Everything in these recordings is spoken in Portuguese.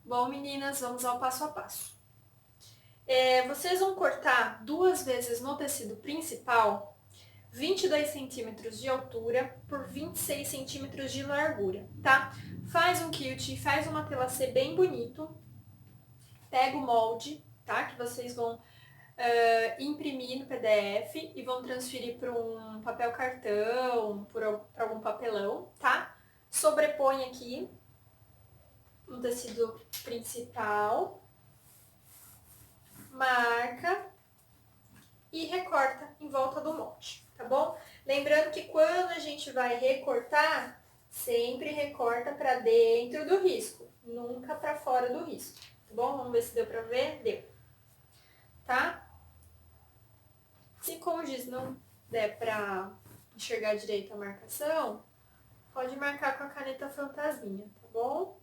Bom, meninas, vamos ao passo a passo. Vocês vão cortar 2 vezes no tecido principal 22 centímetros de altura por 26 centímetros de largura, tá? Faz um quilt, faz um matelacê bem bonito, pega o molde, tá? Que vocês vão imprimir no PDF e vão transferir para um papel cartão, para algum papelão, tá? Sobrepõe aqui no tecido principal, marca e recorta em volta do molde, tá bom? Lembrando que quando a gente vai recortar, sempre recorta para dentro do risco, nunca para fora do risco, tá bom? Vamos ver se deu para ver? Deu. Tá? Se, como diz, não der para enxergar direito a marcação, pode marcar com a caneta fantasminha, tá bom?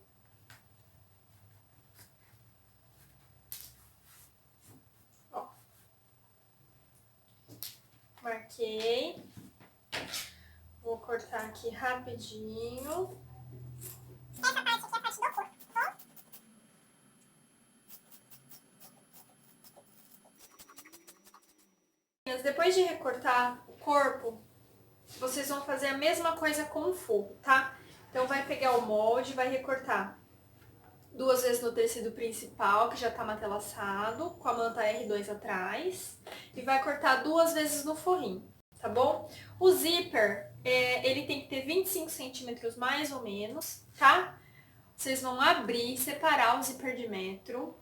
Ó. Marquei. Vou cortar aqui rapidinho. Essa parte aqui é a parte do corpo, tá bom? Depois de recortar o corpo, vocês vão fazer a mesma coisa com o forro, tá? Então, vai pegar o molde, vai recortar 2 vezes no tecido principal, que já tá matelaçado, com a manta R2 atrás, e vai cortar 2 vezes no forrinho, tá bom? O zíper, ele tem que ter 25 centímetros mais ou menos, tá? Vocês vão abrir, separar o zíper de metro.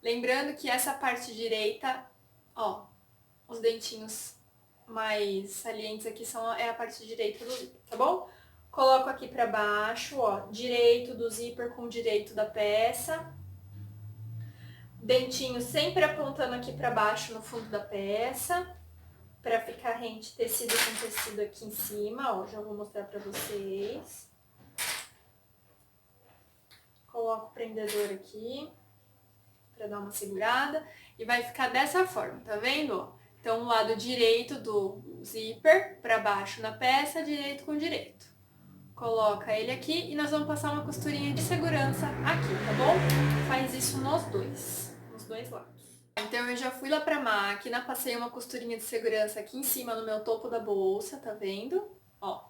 Lembrando que essa parte direita, ó, os dentinhos mais salientes aqui é a parte direita do zíper, tá bom? Coloco aqui pra baixo, ó, direito do zíper com direito da peça. Dentinho sempre apontando aqui pra baixo no fundo da peça, pra ficar rente tecido com tecido aqui em cima, ó, já vou mostrar pra vocês. Coloco o prendedor aqui, pra dar uma segurada, e vai ficar dessa forma, tá vendo? Então, o lado direito do zíper pra baixo na peça, direito com direito. Coloca ele aqui e nós vamos passar uma costurinha de segurança aqui, tá bom? Faz isso nos dois lados. Então, eu já fui lá pra máquina, passei uma costurinha de segurança aqui em cima no meu topo da bolsa, tá vendo? Ó.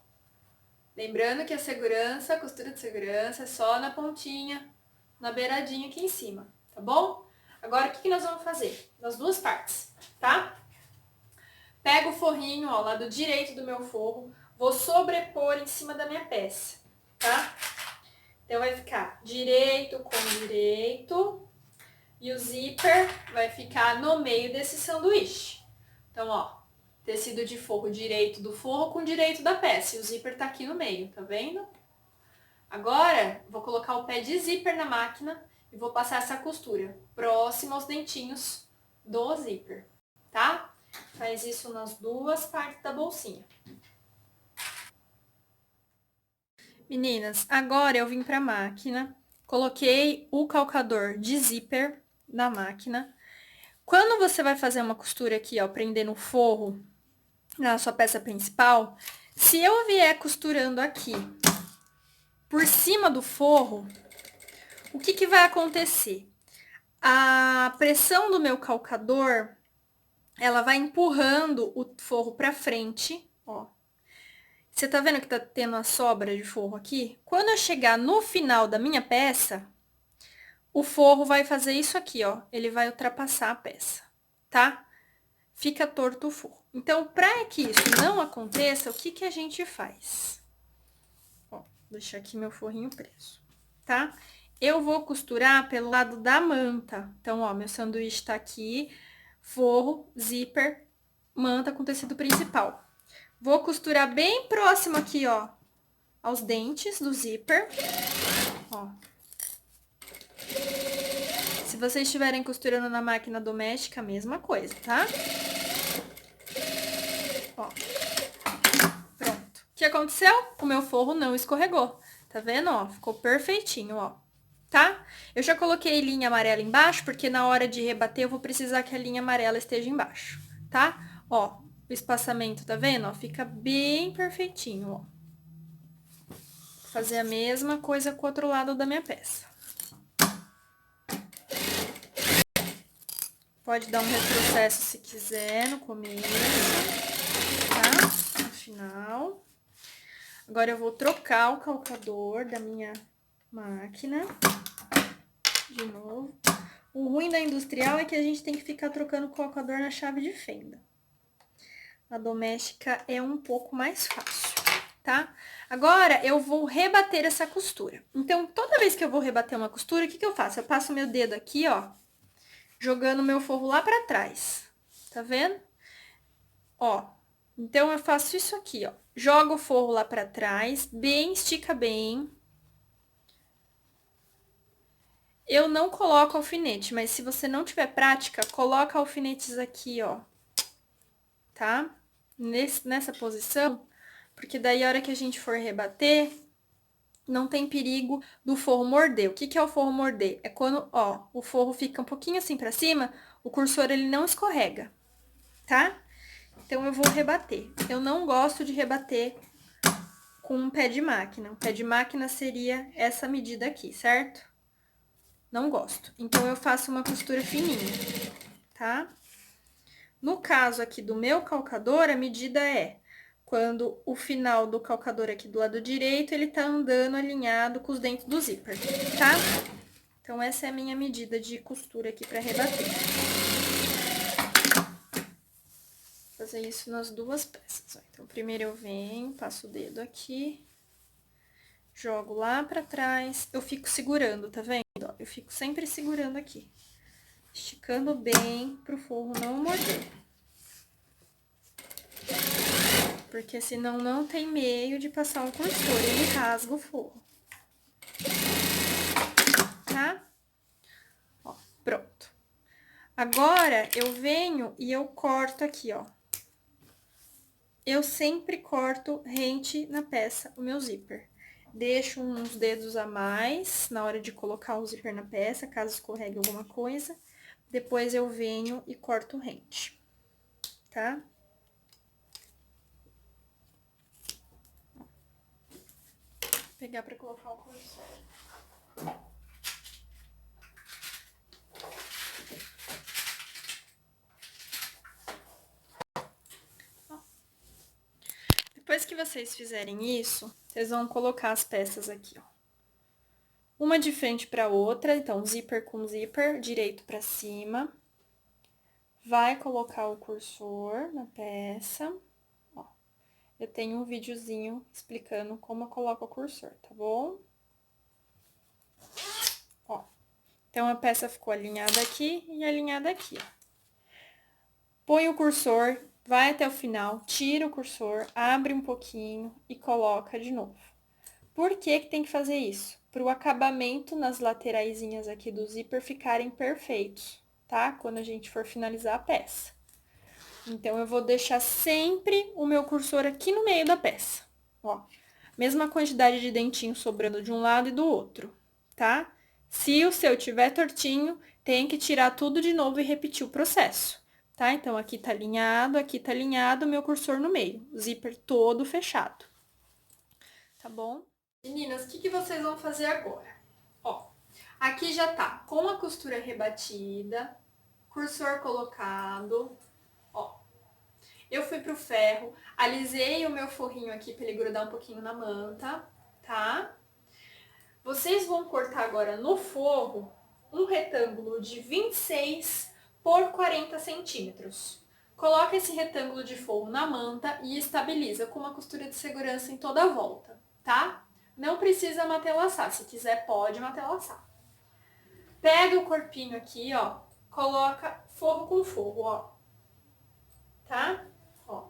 Lembrando que a costura de segurança é só na pontinha, na beiradinha aqui em cima, tá bom? Agora, o que nós vamos fazer? Nas duas partes, tá? Pego o forrinho, ó, lado direito do meu forro, vou sobrepor em cima da minha peça, tá? Então, vai ficar direito com direito e o zíper vai ficar no meio desse sanduíche. Então, ó, tecido de forro direito do forro com direito da peça e o zíper tá aqui no meio, tá vendo? Agora, vou colocar o pé de zíper na máquina e vou passar essa costura próxima aos dentinhos do zíper, tá? Faz isso nas duas partes da bolsinha. Meninas, agora eu vim pra máquina, coloquei o calcador de zíper na máquina. Quando você vai fazer uma costura aqui, ó, prender no forro, na sua peça principal, se eu vier costurando aqui, por cima do forro, o que vai acontecer? A pressão do meu calcador, ela vai empurrando o forro pra frente, ó. Você tá vendo que tá tendo a sobra de forro aqui? Quando eu chegar no final da minha peça, o forro vai fazer isso aqui, ó. Ele vai ultrapassar a peça, tá? Fica torto o forro. Então, pra que isso não aconteça, o que a gente faz? Ó, vou deixar aqui meu forrinho preso, tá? Eu vou costurar pelo lado da manta. Então, ó, meu sanduíche tá aqui, forro, zíper, manta com tecido principal. Vou costurar bem próximo aqui, ó, aos dentes do zíper, ó. Se vocês estiverem costurando na máquina doméstica, a mesma coisa, tá? Ó. Pronto. O que aconteceu? O meu forro não escorregou. Tá vendo, ó? Ficou perfeitinho, ó. Tá? Eu já coloquei linha amarela embaixo, porque na hora de rebater eu vou precisar que a linha amarela esteja embaixo, tá? Ó, o espaçamento, tá vendo? Ó, fica bem perfeitinho, ó. Vou fazer a mesma coisa com o outro lado da minha peça. Pode dar um retrocesso se quiser no começo, tá? No final. Agora eu vou trocar o calcador da minha máquina. De novo. O ruim da industrial é que a gente tem que ficar trocando o calcador na chave de fenda. A doméstica é um pouco mais fácil, tá? Agora, eu vou rebater essa costura. Então, toda vez que eu vou rebater uma costura, o que eu faço? Eu passo meu dedo aqui, ó, jogando meu forro lá pra trás. Tá vendo? Ó, então eu faço isso aqui, ó. Jogo o forro lá pra trás, bem, estica bem. Eu não coloco alfinete, mas se você não tiver prática, coloca alfinetes aqui, ó. Tá? Nessa posição, porque daí a hora que a gente for rebater, não tem perigo do forro morder. O que é o forro morder? É quando, ó, o forro fica um pouquinho assim pra cima, o cursor ele não escorrega, tá? Então, eu vou rebater. Eu não gosto de rebater com um pé de máquina. O pé de máquina seria essa medida aqui, certo? Não gosto. Então, eu faço uma costura fininha, tá? No caso aqui do meu calcador, a medida é quando o final do calcador aqui do lado direito, ele tá andando alinhado com os dentes do zíper, tá? Então, essa é a minha medida de costura aqui pra rebater. Vou fazer isso nas duas peças, ó. Então, primeiro eu venho, passo o dedo aqui, jogo lá pra trás, eu fico segurando, tá vendo? Ó, eu fico sempre segurando aqui, esticando bem pro forro não morder. Porque senão não tem meio de passar um cursor, ele rasga o forro. Tá? Ó, pronto. Agora, eu venho e eu corto aqui, ó. Eu sempre corto rente na peça o meu zíper. Deixo uns dedos a mais na hora de colocar o zíper na peça, caso escorregue alguma coisa. Depois eu venho e corto rente, tá? Vou pegar pra colocar o cursor. Depois que vocês fizerem isso, vocês vão colocar as peças aqui, ó. Uma de frente para outra, então, zíper com zíper, direito para cima. Vai colocar o cursor na peça, ó. Eu tenho um videozinho explicando como eu coloco o cursor, tá bom? Ó, então, a peça ficou alinhada aqui e alinhada aqui, ó. Põe o cursor, vai até o final, tira o cursor, abre um pouquinho e coloca de novo. Por que que tem que fazer isso? Para o acabamento nas lateraisinhas aqui do zíper ficarem perfeitos, tá? Quando a gente for finalizar a peça. Então, eu vou deixar sempre o meu cursor aqui no meio da peça, ó. Mesma quantidade de dentinho sobrando de um lado e do outro, tá? Se o seu tiver tortinho, tem que tirar tudo de novo e repetir o processo, tá? Então, aqui tá alinhado, meu cursor no meio, zíper todo fechado, tá bom? Meninas, o que vocês vão fazer agora? Ó, aqui já tá com a costura rebatida, cursor colocado, ó. Eu fui pro ferro, alisei o meu forrinho aqui pra ele grudar um pouquinho na manta, tá? Vocês vão cortar agora no forro um retângulo de 26 por 40 centímetros. Coloca esse retângulo de forro na manta e estabiliza com uma costura de segurança em toda a volta, tá? Não precisa matelaçar, se quiser pode matelaçar. Pega o corpinho aqui, ó, coloca forro com forro, ó, tá? Ó.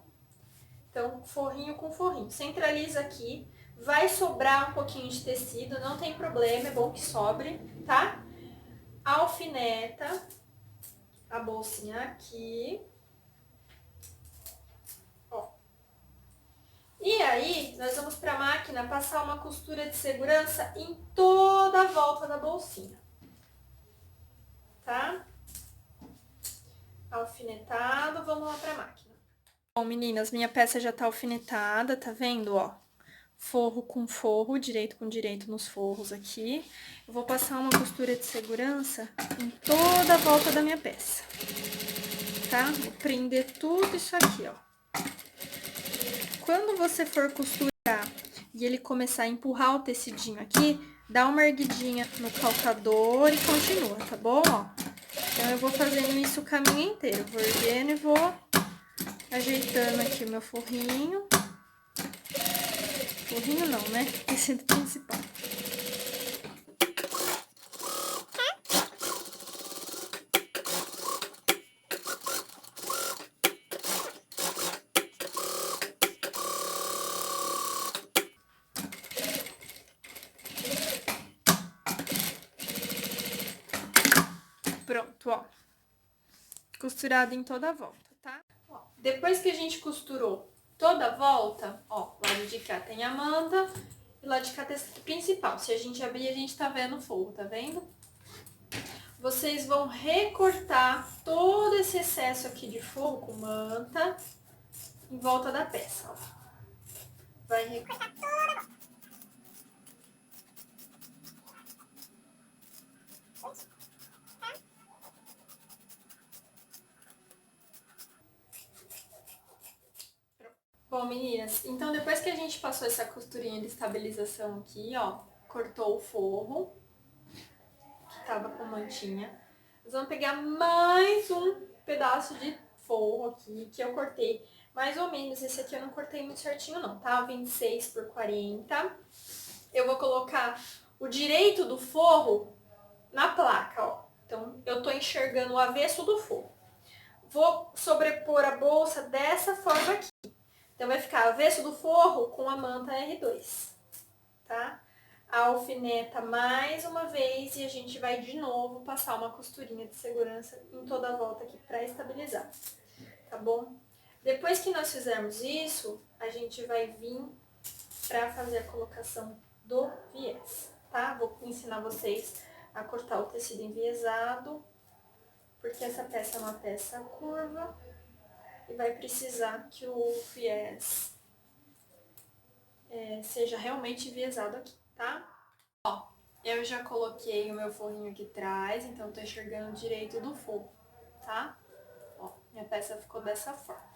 Então, forrinho com forrinho. Centraliza aqui, vai sobrar um pouquinho de tecido, não tem problema, é bom que sobre, tá? Alfineta a bolsinha aqui. E aí, nós vamos para a máquina passar uma costura de segurança em toda a volta da bolsinha, tá? Alfinetado, vamos lá para a máquina. Bom, meninas, minha peça já tá alfinetada, tá vendo, ó? forro com forro, direito com direito nos forros aqui. Eu vou passar uma costura de segurança em toda a volta da minha peça, tá? Vou prender tudo isso aqui, ó. Quando você for costurar e ele começar a empurrar o tecidinho aqui, dá uma erguidinha no calcador e continua, tá bom? Ó, então, eu vou fazendo isso o caminho inteiro. Vou erguendo e vou ajeitando aqui o meu forrinho. Forrinho não, né? Tecido principal. Pronto, ó. Costurado em toda a volta, tá? Ó, depois que a gente costurou toda a volta, ó, lado de cá tem a manta e lado de cá tem o principal. Se a gente abrir, a gente tá vendo o forro, tá vendo? Vocês vão recortar todo esse excesso aqui de forro com manta em volta da peça, ó. Vai recortar toda a volta. Bom, meninas, então depois que a gente passou essa costurinha de estabilização aqui, ó, cortou o forro, que tava com mantinha, nós vamos pegar mais um pedaço de forro aqui, que eu cortei mais ou menos, esse aqui eu não cortei muito certinho não, tá? 26 por 40. Eu vou colocar o direito do forro na placa, ó. Então, eu tô enxergando o avesso do forro. Vou sobrepor a bolsa dessa forma aqui. Então, vai ficar avesso do forro com a manta R2, tá? A alfineta mais uma vez e a gente vai de novo passar uma costurinha de segurança em toda a volta aqui pra estabilizar, tá bom? Depois que nós fizermos isso, a gente vai vir pra fazer a colocação do viés, tá? Vou ensinar vocês a cortar o tecido enviesado, porque essa peça é uma peça curva e vai precisar que o viés seja realmente enviesado aqui, tá? Ó, eu já coloquei o meu forrinho aqui atrás, então tô enxergando direito do forro, tá? Ó, minha peça ficou dessa forma.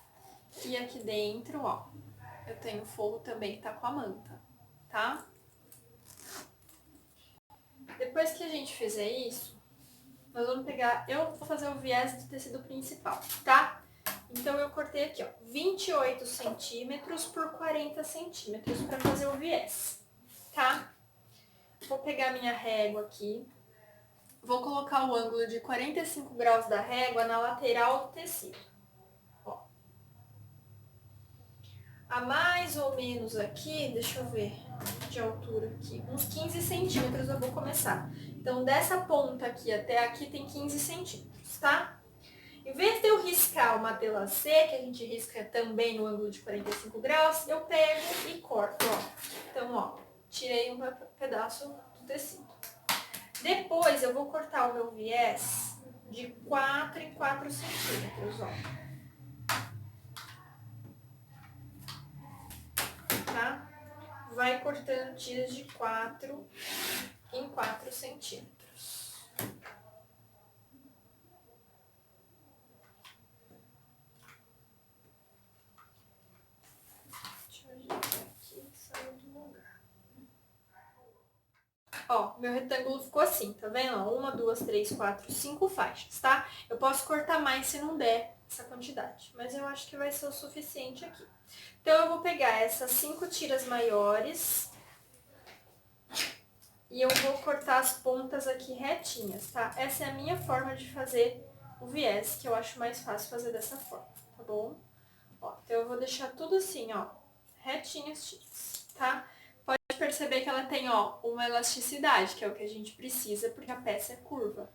E aqui dentro, ó, eu tenho o forro também que tá com a manta, tá? Depois que a gente fizer isso, nós vamos pegar... Eu vou fazer o viés do tecido principal, tá? Então, eu cortei aqui, ó, 28 centímetros por 40 centímetros pra fazer o viés, tá? Vou pegar minha régua aqui, vou colocar o ângulo de 45 graus da régua na lateral do tecido, ó. A mais ou menos aqui, deixa eu ver, de altura aqui, uns 15 centímetros eu vou começar. Então, dessa ponta aqui até aqui tem 15 centímetros, tá? Em vez de eu riscar uma tela C, que a gente risca também no ângulo de 45 graus, eu pego e corto, ó. Então, ó, tirei um pedaço do tecido. Depois, eu vou cortar o meu viés de 4 em 4 centímetros, ó. Tá? Vai cortando tiras de 4 em 4 centímetros. Deixa eu ajeitar aqui, saiu do lugar. Ó, meu retângulo ficou assim, tá vendo? 1, 2, 3, 4, 5 faixas, tá? Eu posso cortar mais se não der essa quantidade, mas eu acho que vai ser o suficiente aqui. Então, eu vou pegar essas 5 tiras maiores e eu vou cortar as pontas aqui retinhas, tá? Essa é a minha forma de fazer o viés, que eu acho mais fácil fazer dessa forma, tá bom? Ó, então, eu vou deixar tudo assim, ó, retinho as tiras, tá? Pode perceber que ela tem, ó, uma elasticidade, que é o que a gente precisa, porque a peça é curva.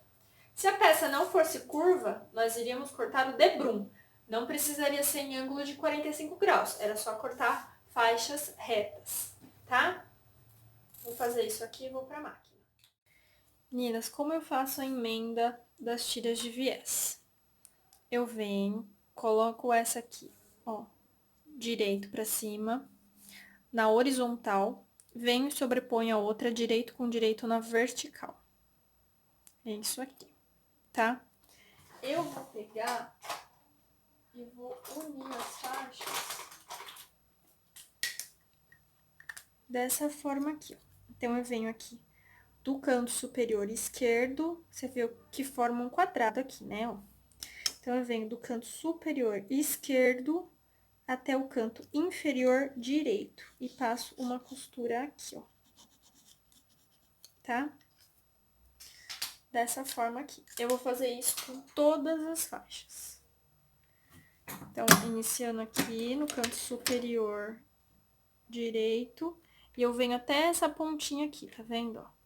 Se a peça não fosse curva, nós iríamos cortar o debrum. Não precisaria ser em ângulo de 45 graus, era só cortar faixas retas, tá? Vou fazer isso aqui e vou pra máquina. Meninas, como eu faço a emenda das tiras de viés? Eu venho, coloco essa aqui, ó, direito pra cima, na horizontal, venho e sobreponho a outra direito com direito na vertical. É isso aqui, tá? Eu vou pegar e vou unir as faixas dessa forma aqui, ó. Então, eu venho aqui do canto superior esquerdo, você vê que forma um quadrado aqui, né, ó. Então, eu venho do canto superior esquerdo até o canto inferior direito e passo uma costura aqui, ó. Tá? Dessa forma aqui. Eu vou fazer isso com todas as faixas. Então, iniciando aqui no canto superior direito, e eu venho até essa pontinha aqui, tá vendo, ó?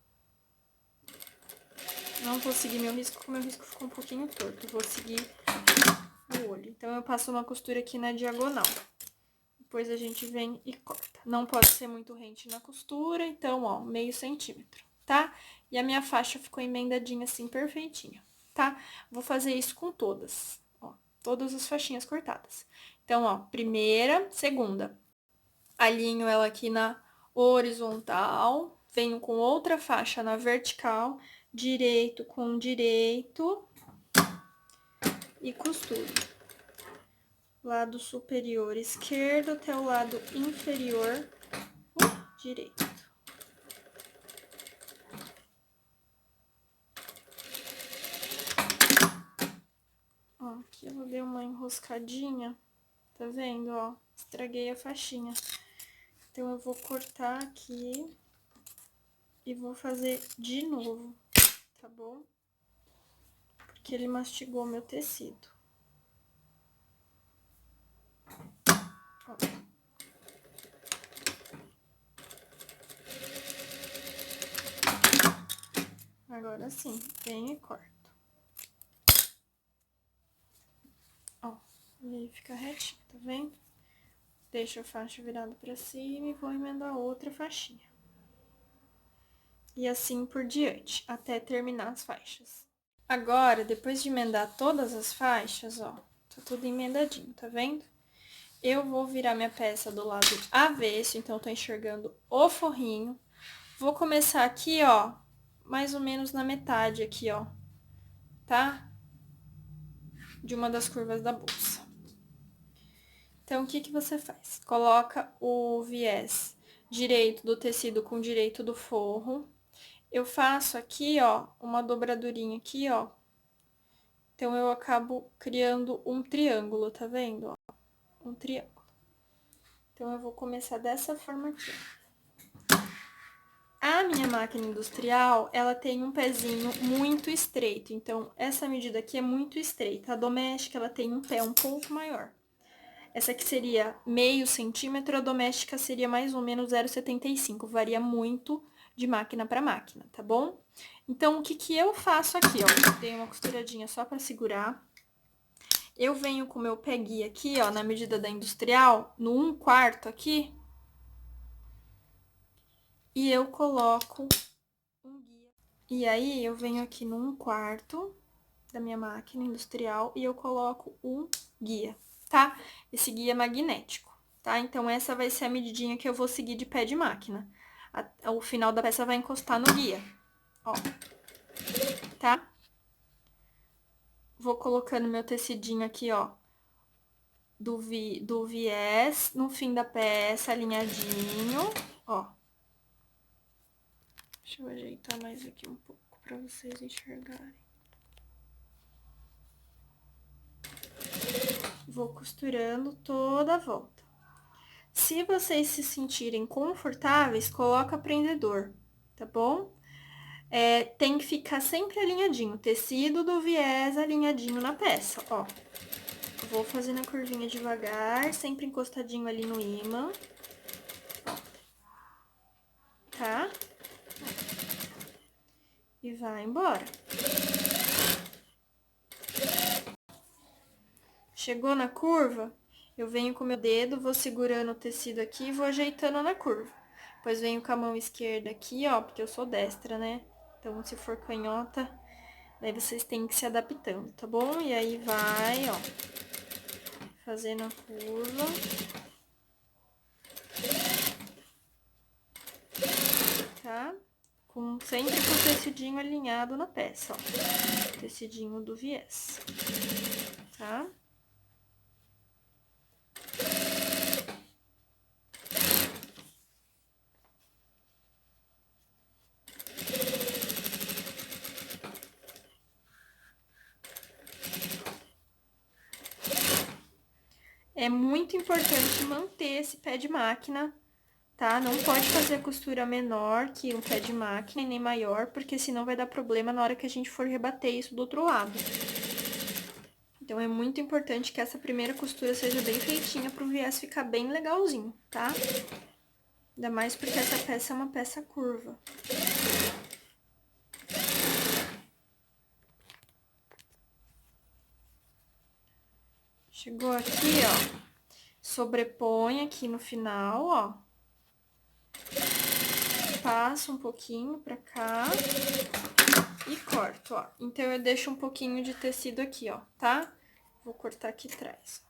Não vou seguir meu risco, porque meu risco ficou um pouquinho torto. Eu vou seguir o olho. Então, eu passo uma costura aqui na diagonal. Depois a gente vem e corta. Não pode ser muito rente na costura, então, ó, meio centímetro, tá? E a minha faixa ficou emendadinha assim, perfeitinha, tá? Vou fazer isso com todas, ó, todas as faixinhas cortadas. Então, ó, primeira, segunda. Alinho ela aqui na horizontal, venho com outra faixa na vertical, direito com direito e costuro. Lado superior esquerdo até o lado inferior direito. Ó, aqui eu dei uma enroscadinha, tá vendo, ó? Estraguei a faixinha. Então, eu vou cortar aqui e vou fazer de novo, tá bom? Porque ele mastigou meu tecido. Ó. Agora sim, venho e corto. Ó, e aí fica retinho, tá vendo? Deixo a faixa virada pra cima e vou emendar outra faixinha. E assim por diante, até terminar as faixas. Agora, depois de emendar todas as faixas, ó, tá tudo emendadinho, tá vendo? Eu vou virar minha peça do lado avesso, então eu tô enxergando o forrinho. Vou começar aqui, ó, mais ou menos na metade aqui, ó, tá? De uma das curvas da bolsa. Então, o que que você faz? Coloca o viés direito do tecido com direito do forro. Eu faço aqui, ó, uma dobradurinha aqui, ó. Então, eu acabo criando um triângulo, tá vendo, ó? Um triângulo. Então, eu vou começar dessa forma aqui, ó. A minha máquina industrial, ela tem um pezinho muito estreito, então, essa medida aqui é muito estreita. A doméstica, ela tem um pé um pouco maior. Essa aqui seria meio centímetro, a doméstica seria mais ou menos 0,75, varia muito de máquina para máquina, tá bom? Então, o que que eu faço aqui, ó? Dei uma costuradinha só para segurar. Eu venho com o meu pé guia aqui, ó, na medida da industrial, no 1/4 aqui. E eu coloco um guia. E aí, eu venho aqui no 1/4 da minha máquina industrial e eu coloco um guia, tá? Esse guia é magnético, tá? Então, essa vai ser a medidinha que eu vou seguir de pé de máquina. O final da peça vai encostar no guia, ó. Tá? Vou colocando meu tecidinho aqui, ó, do viés no fim da peça, alinhadinho, ó. Deixa eu ajeitar mais aqui um pouco pra vocês enxergarem. Vou costurando toda a volta. Se vocês se sentirem confortáveis, coloca prendedor, tá bom? Tem que ficar sempre alinhadinho, tecido do viés alinhadinho na peça, ó. Vou fazendo a curvinha devagar, sempre encostadinho ali no ímã. Ó. Tá? E vai embora. Chegou na curva, eu venho com o meu dedo, vou segurando o tecido aqui e vou ajeitando na curva. Depois venho com a mão esquerda aqui, ó, porque eu sou destra, né? Então, se for canhota, daí vocês têm que se adaptando, tá bom? E aí vai, ó, fazendo a curva. tá? Sempre com o tecidinho alinhado na peça, ó. Tecidinho do viés, tá? É muito importante manter esse pé de máquina, tá? Não pode fazer costura menor que um pé de máquina e nem maior, porque senão vai dar problema na hora que a gente for rebater isso do outro lado. Então, é muito importante que essa primeira costura seja bem feitinha para o viés ficar bem legalzinho, tá? Ainda mais porque essa peça é uma peça curva. Chegou aqui, ó, sobrepõe aqui no final, ó. Passa um pouquinho pra cá e corto, ó. Então, eu deixo um pouquinho de tecido aqui, ó, tá? Vou cortar aqui atrás.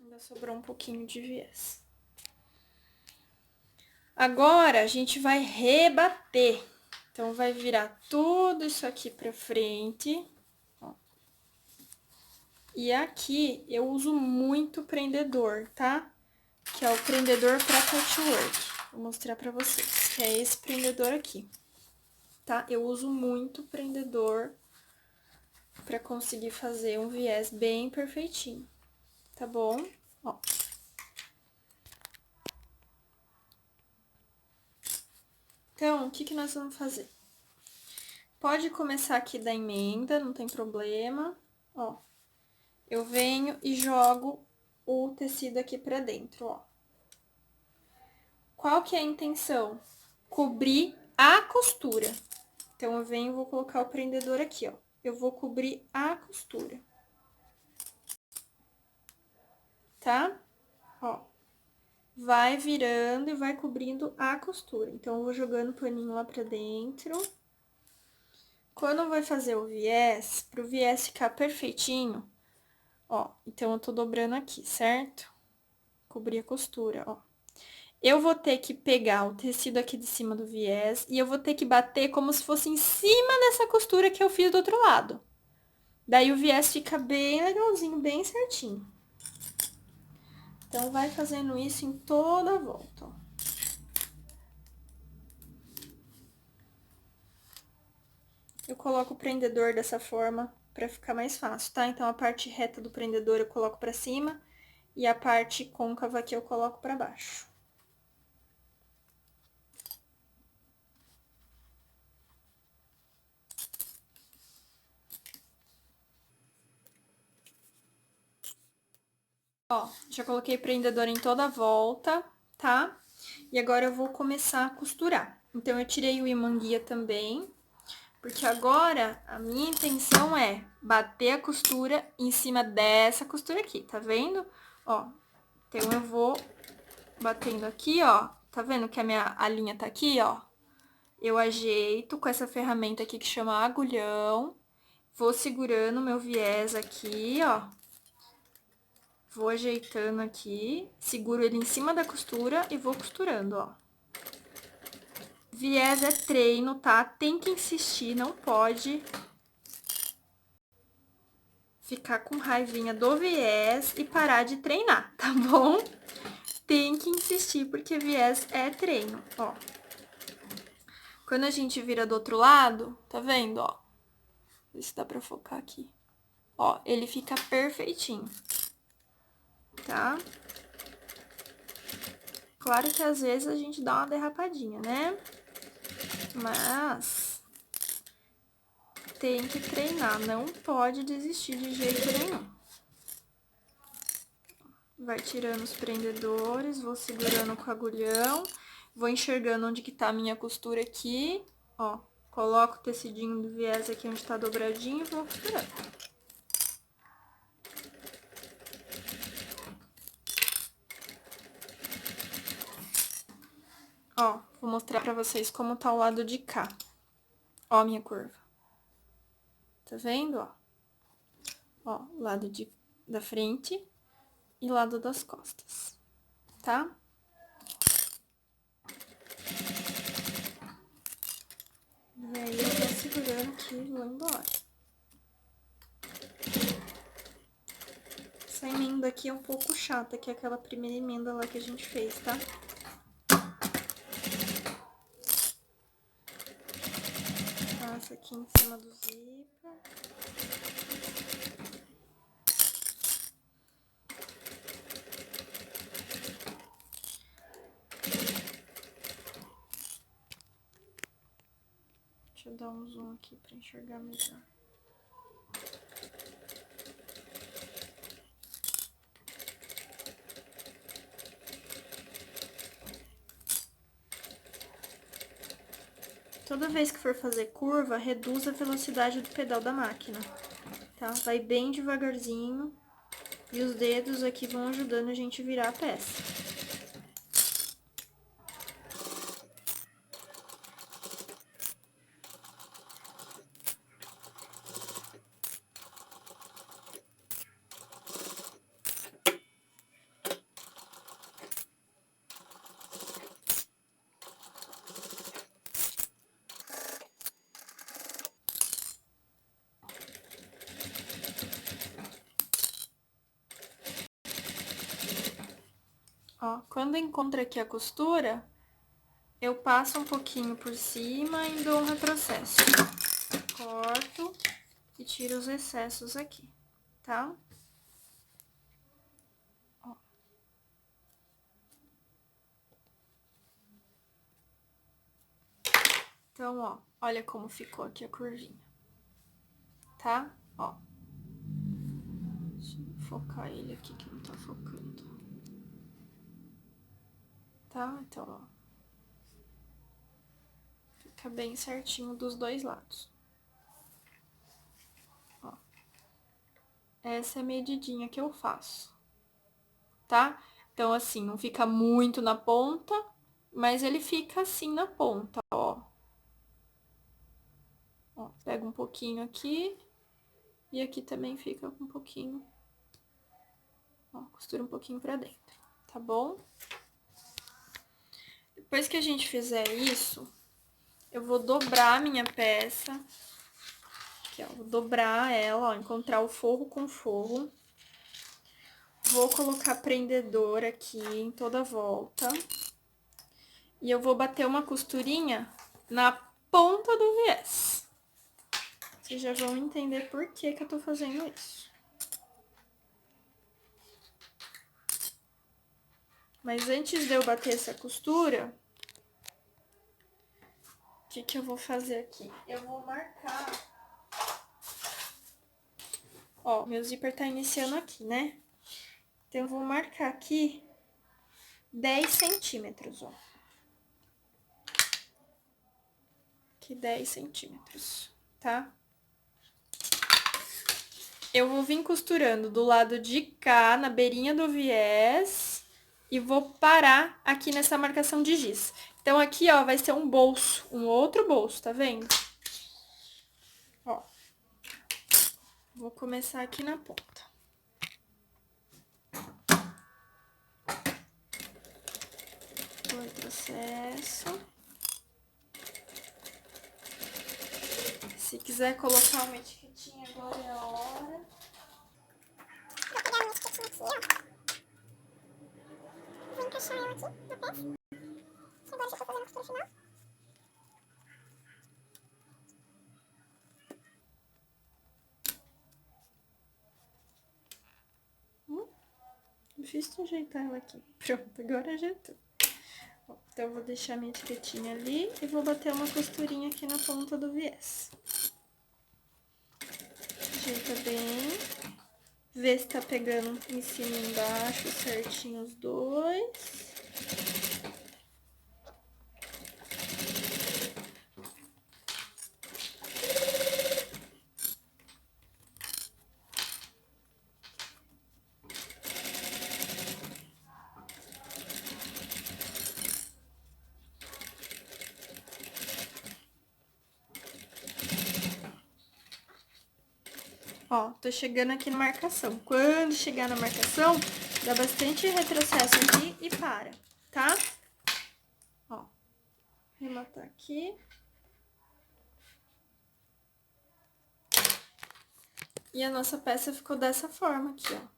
Ainda sobrou um pouquinho de viés. Agora, a gente vai rebater. Então, vai virar tudo isso aqui pra frente. Ó. E aqui, eu uso muito prendedor, tá? Que é o prendedor pra patchwork. Vou mostrar pra vocês, que é esse prendedor aqui, tá? Eu uso muito prendedor pra conseguir fazer um viés bem perfeitinho, tá bom? Ó. Então, o que nós vamos fazer? Pode começar aqui da emenda, não tem problema, ó. Eu venho e jogo o tecido aqui pra dentro, ó. Qual que é a intenção? Cobrir a costura. Então, eu venho e vou colocar o prendedor aqui, ó. Eu vou cobrir a costura. Tá? Ó. Vai virando e vai cobrindo a costura. Então, eu vou jogando o paninho lá pra dentro. Quando vai fazer o viés, pro viés ficar perfeitinho, ó, então eu tô dobrando aqui, certo? Cobrir a costura, ó. Eu vou ter que pegar o tecido aqui de cima do viés e eu vou ter que bater como se fosse em cima dessa costura que eu fiz do outro lado. Daí o viés fica bem legalzinho, bem certinho. Então, vai fazendo isso em toda a volta, ó. Eu coloco o prendedor dessa forma pra ficar mais fácil, tá? Então, a parte reta do prendedor eu coloco pra cima e a parte côncava aqui eu coloco pra baixo. Ó, já coloquei prendedor em toda a volta, tá? E agora eu vou começar a costurar. Então, eu tirei o imã guia também, porque agora a minha intenção é bater a costura em cima dessa costura aqui, tá vendo? Ó, então eu vou batendo aqui, ó, tá vendo que a linha tá aqui, ó? Eu ajeito com essa ferramenta aqui que chama agulhão, vou segurando o meu viés aqui, ó. Vou ajeitando aqui, seguro ele em cima da costura e vou costurando, ó. Viés é treino, tá? Tem que insistir, não pode ficar com raivinha do viés e parar de treinar, tá bom? Tem que insistir, porque viés é treino, ó. Quando a gente vira do outro lado, tá vendo, ó? Vê se dá pra focar aqui. Ó, ele fica perfeitinho, tá? Claro que às vezes a gente dá uma derrapadinha, né? Mas tem que treinar, não pode desistir de jeito nenhum. Vai tirando os prendedores, vou segurando com o agulhão, vou enxergando onde que tá a minha costura aqui, ó. Coloco o tecidinho do viés aqui onde tá dobradinho e vou costurando. Ó, vou mostrar pra vocês como tá o lado de cá. Ó a minha curva. Tá vendo, ó? Ó, lado da frente e lado das costas, tá? costurando aqui e vou embora. Essa emenda aqui é um pouco chata, que é aquela primeira emenda lá que a gente fez, tá? Passa aqui em cima do zíper. Deixa eu dar um zoom aqui pra enxergar melhor. Toda vez que for fazer curva, reduz a velocidade do pedal da máquina, tá? Vai bem devagarzinho e os dedos aqui vão ajudando a gente a virar a peça. Ó, quando encontra aqui a costura, eu passo um pouquinho por cima e dou um retrocesso. Corto e tiro os excessos aqui, tá? Ó. Então, ó, olha como ficou aqui a curvinha, tá? Ó. Deixa eu focar ele aqui que não tá focando. Tá? Então, ó. Fica bem certinho dos dois lados. Ó. Essa é a medidinha que eu faço, tá? Então, assim, não fica muito na ponta, mas ele fica assim na ponta, ó. Ó, pega um pouquinho aqui e aqui também fica um pouquinho. Ó, costura um pouquinho pra dentro, tá bom? Depois que a gente fizer isso, eu vou dobrar a minha peça. Aqui, ó, vou dobrar ela, ó, encontrar o forro com forro. Vou colocar prendedor aqui em toda a volta. E eu vou bater uma costurinha na ponta do viés. Vocês já vão entender por que que eu tô fazendo isso. Mas antes de eu bater essa costura, o que que eu vou fazer aqui? Eu vou marcar... Ó, meu zíper tá iniciando aqui, né? Então, eu vou marcar aqui 10 centímetros, ó. Aqui 10 centímetros, tá? Eu vou vir costurando do lado de cá, na beirinha do viés, e vou parar aqui nessa marcação de giz. Então, aqui, ó, vai ser um bolso, um outro bolso, tá vendo? Ó. Vou começar aqui na ponta. O retrocesso. Se quiser colocar uma etiquetinha, agora é a hora. Vou pegar a minha etiquetinha aqui, ó. Vou encaixar ela aqui na peça. Agora já tô fazendo a costura final. Difícil ajeitar ela aqui. Pronto, agora ajeitou. Então, eu vou deixar minha etiquetinha ali e vou bater uma costurinha aqui na ponta do viés. Ajeita bem. Vê se tá pegando em cima e embaixo certinho os dois. Ó, tô chegando aqui na marcação. Quando chegar na marcação, dá bastante retrocesso aqui e para, tá? Ó, rematar aqui. E a nossa peça ficou dessa forma aqui, ó.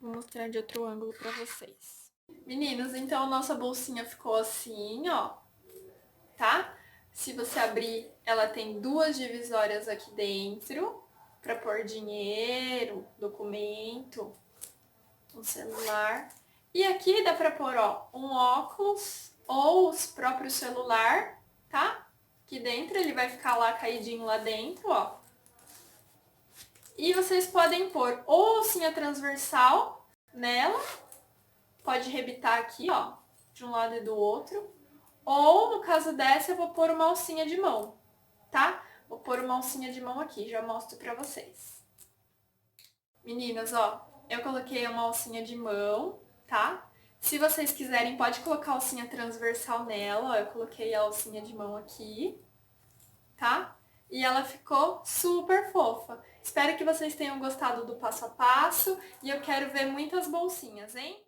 Vou mostrar de outro ângulo pra vocês. Meninos, então a nossa bolsinha ficou assim, ó, tá? Se você abrir, ela tem 2 divisórias aqui dentro, pra pôr dinheiro, documento, um celular. E aqui dá pra pôr, ó, um óculos ou os próprios celular, tá? Aqui dentro, ele vai ficar lá caidinho lá dentro, ó. E vocês podem pôr ou alcinha transversal nela, pode rebitar aqui, ó, de um lado e do outro. Ou, no caso dessa, eu vou pôr uma alcinha de mão, tá? Vou pôr uma alcinha de mão aqui, já mostro pra vocês. Meninas, ó, eu coloquei uma alcinha de mão, tá? Se vocês quiserem, pode colocar a alcinha transversal nela, ó, eu coloquei a alcinha de mão aqui, tá? E ela ficou super fofa. Espero que vocês tenham gostado do passo a passo e eu quero ver muitas bolsinhas, hein?